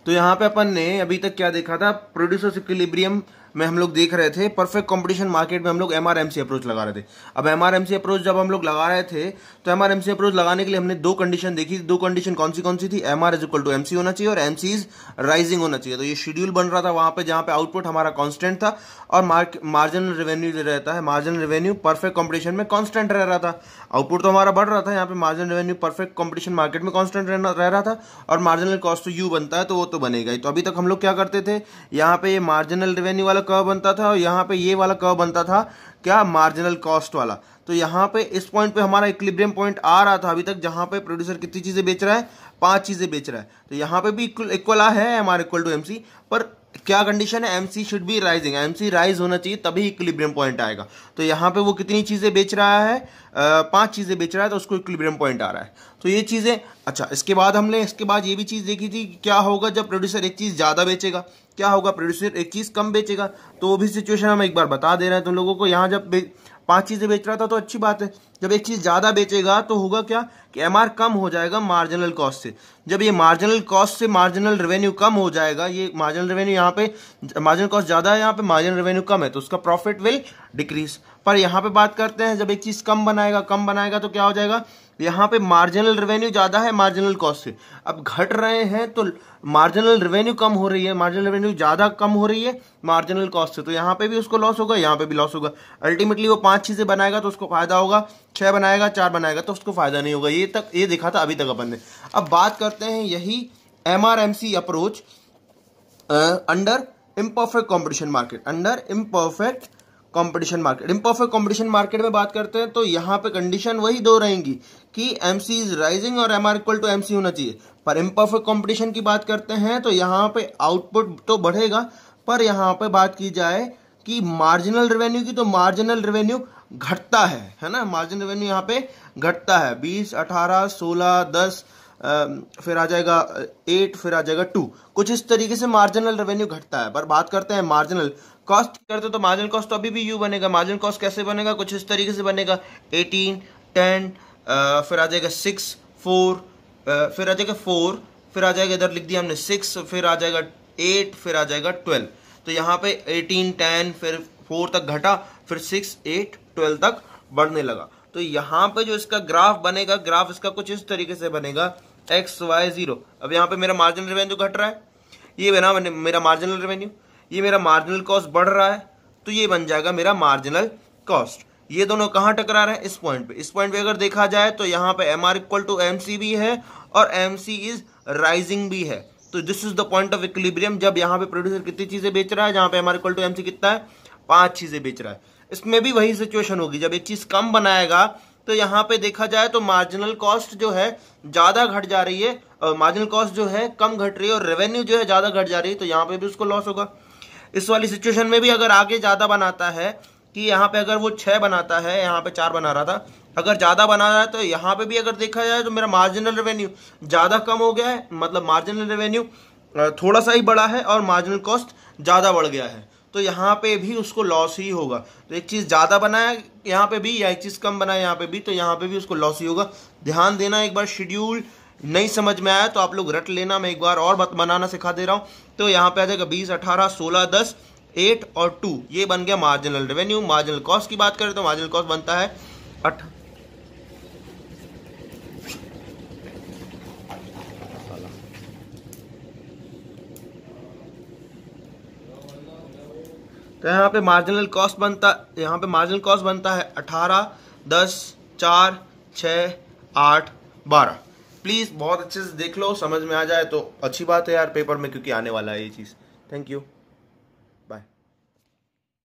तो यहाँ पे अपन ने अभी तक क्या देखा था, प्रोड्यूसर्स इक्विलिब्रियम में हम लोग देख रहे थे, परफेक्ट कंपटीशन मार्केट में हम लोग एमआरएमसी अप्रोच लगा रहे थे। अब एमआरएमसी अप्रोच जब हम लोग लगा रहे थे तो एमआरएमसी अप्रोच लगाने के लिए हमने दो कंडीशन देखी। दो कंडीशन कौन सी थी, MR is equal to MC होना चाहिए और एमसी इज राइजिंग होना चाहिए। तो ये शेड्यूल बन रहा था वहां पे जहां पे आउटपुट हमारा कांस्टेंट था और मार्जिनल रेवेन्यू रहता है, मार्जिनल रेवेन्यू परफेक्ट कंपटीशन में कांस्टेंट रह रहा था। आउटपुट तो हमारा बढ़ रहा था, यहाँ पे marginal revenue perfect competition market में कांस्टेंट रह रहा था और मार्जिनल कॉस्ट तो यू बनता है तो वो तो बनेगा ही। तो अभी तक हम लोग क्या करते थे, यहाँ पे ये मार्जिनल रेवेन्यू वाला कर्व बनता था और यहाँ पे ये वाला कर्व बनता था क्या, मार्जिनल कॉस्ट वाला। तो यहाँ पे इस पॉइंट पे हमारा इक्विलिब्रियम पॉइंट आ रहा था अभी तक, जहां पे प्रोड्यूसर कितनी चीजें बेच रहा है, 5 चीजें बेच रहा है। तो यहाँ पे भी इक्वल है एमआर इक्वल टू एमसी, पर क्या कंडीशन है, MC should be rising, MC rise होना चाहिए तभी इक्विलिब्रियम पॉइंट आएगा। तो यहाँ पे वो कितनी चीजें बेच रहा है, 5 चीजें बेच रहा है, तो उसको इक्विलिब्रियम पॉइंट आ रहा है। तो ये चीजें, अच्छा इसके बाद ये भी चीज देखी थी क्या होगा जब प्रोड्यूसर एक चीज ज्यादा बेचेगा, क्या होगा प्रोड्यूसर एक चीज कम बेचेगा। तो वो भी सिचुएशन हम एक बार बता दे रहे हैं तुम लोगों को। यहाँ जब 5 चीजें बेच रहा था तो अच्छी बात है, जब एक चीज ज्यादा बेचेगा तो होगा क्या कि एमआर कम हो जाएगा मार्जिनल कॉस्ट से। जब ये मार्जिनल कॉस्ट से मार्जिनल रेवेन्यू कम हो जाएगा, ये मार्जिनल रेवेन्यू यहाँ पे मार्जिनल कॉस्ट ज्यादा है, यहाँ पे मार्जिनल रेवेन्यू कम है, तो उसका प्रॉफिट विल डिक्रीज। पर यहाँ पे बात करते हैं जब एक चीज कम बनाएगा तो क्या हो जाएगा, यहाँ पे मार्जिनल रेवेन्यू ज्यादा है मार्जिनल कॉस्ट से, अब घट रहे हैं तो मार्जिनल रेवेन्यू कम हो रही है, मार्जिनल रेवेन्यू ज्यादा कम हो रही है मार्जिनल कॉस्ट से, तो यहाँ पे भी उसको लॉस होगा, यहाँ पे भी लॉस होगा। अल्टीमेटली वो 5 चीजें बनाएगा तो उसको फायदा होगा, 6 बनाएगा 4 बनाएगा तो उसको फायदा नहीं होगा। ये देखा था अभी तक अपन ने। अब बात करते हैं यही MRMC approach under imperfect competition market, under imperfect competition market. Imperfect competition market में बात करते हैं तो यहाँ पे कंडीशन वही दो रहेंगी कि एमसी इज राइजिंग और एमआर इक्वल टू एमसी होना चाहिए। पर इम्परफेक्ट कंपटीशन की बात करते हैं तो यहाँ पे आउटपुट तो बढ़ेगा, पर यहाँ पे बात की जाए कि मार्जिनल रेवेन्यू की, तो मार्जिनल रेवेन्यू घटता है ना, मार्जिनल रेवेन्यू यहाँ पे घटता है, 20, 18, 16, 10 फिर आ जाएगा 8, फिर आ जाएगा 2, कुछ इस तरीके से मार्जिनल रेवेन्यू घटता है। पर बात करते हैं मार्जिनल कॉस्ट करते तो मार्जिनल कॉस्ट तो अभी भी यू बनेगा। मार्जिनल कॉस्ट कैसे बनेगा, कुछ इस तरीके से बनेगा, 18, 10, फिर आ जाएगा 6, 4, फिर आ जाएगा 4, फिर आ जाएगा इधर लिख दिया हमने 6, फिर आ जाएगा 8, फिर आ जाएगा 12। तो यहाँ पे 18, 10, फिर 4 तक घटा, फिर 6, 8, 12 तक बढ़ने लगा। तो यहाँ पे जो इसका ग्राफ बनेगा, ग्राफ इसका कुछ इस तरीके से बनेगा, एक्स वाई 0। अब यहाँ पे मेरा मार्जिनल रेवेन्यू घट रहा है, ये बना मेरा मार्जिनल रेवेन्यू, ये मेरा मार्जिनल कॉस्ट बढ़ रहा है, तो ये बन जाएगा मेरा मार्जिनल कॉस्ट। ये दोनों कहाँ टकरा रहे हैं, इस पॉइंट पे। इस पॉइंट पे अगर देखा जाए तो यहाँ पे एमआर इक्वल टू एमसी भी है और एमसी इज राइजिंग भी है। तो this is the point of equilibrium, जब यहाँ पे प्रोड्यूसर कितनी चीजें बेच रहा है, जहाँ पे एमआर इक्वल टू एमसी कितना है, 5 चीजें बेच रहा है। इसमें भी वही सिचुएशन होगी, जब एक चीज कम बनाएगा तो यहाँ पे देखा जाए तो मार्जिनल कॉस्ट जो है ज्यादा घट जा रही है, और मार्जिनल कॉस्ट जो है कम घट रही है और रेवेन्यू जो है ज्यादा घट जा रही है, तो यहाँ पे भी उसको लॉस होगा। इस वाली सिचुएशन में भी अगर आगे ज्यादा बनाता है कि यहाँ पे अगर वो 6 बनाता है, यहाँ पे 4 बना रहा था, अगर ज्यादा बना रहा है तो यहाँ पे भी अगर देखा जाए तो मेरा मार्जिनल रेवेन्यू ज्यादा कम हो गया है, मतलब मार्जिनल रेवेन्यू थोड़ा सा ही बढ़ा है और मार्जिनल कॉस्ट ज्यादा बढ़ गया है, तो यहाँ पे भी उसको लॉस ही होगा। तो एक चीज ज्यादा बनाया यहाँ पे भी या एक चीज कम बनाया यहाँ पे भी, तो यहाँ पे भी उसको लॉस ही होगा। ध्यान देना, एक बार शेड्यूल नहीं समझ में आया तो आप लोग रट लेना, मैं एक बार और बनाना सिखा दे रहा हूँ। तो यहाँ पे आ जाएगा 20, 18, 16, 10, 8 और 2, ये बन गया मार्जिनल रेवेन्यू। मार्जिनल कॉस्ट की बात करें तो मार्जिनल कॉस्ट बनता है 8। तो यहाँ पे मार्जिनल कॉस्ट बनता है 18, 10, 4, 6, 8, 12। प्लीज बहुत अच्छे से देख लो, समझ में आ जाए तो अच्छी बात है यार पेपर में, क्योंकि आने वाला है ये चीज। Thank you.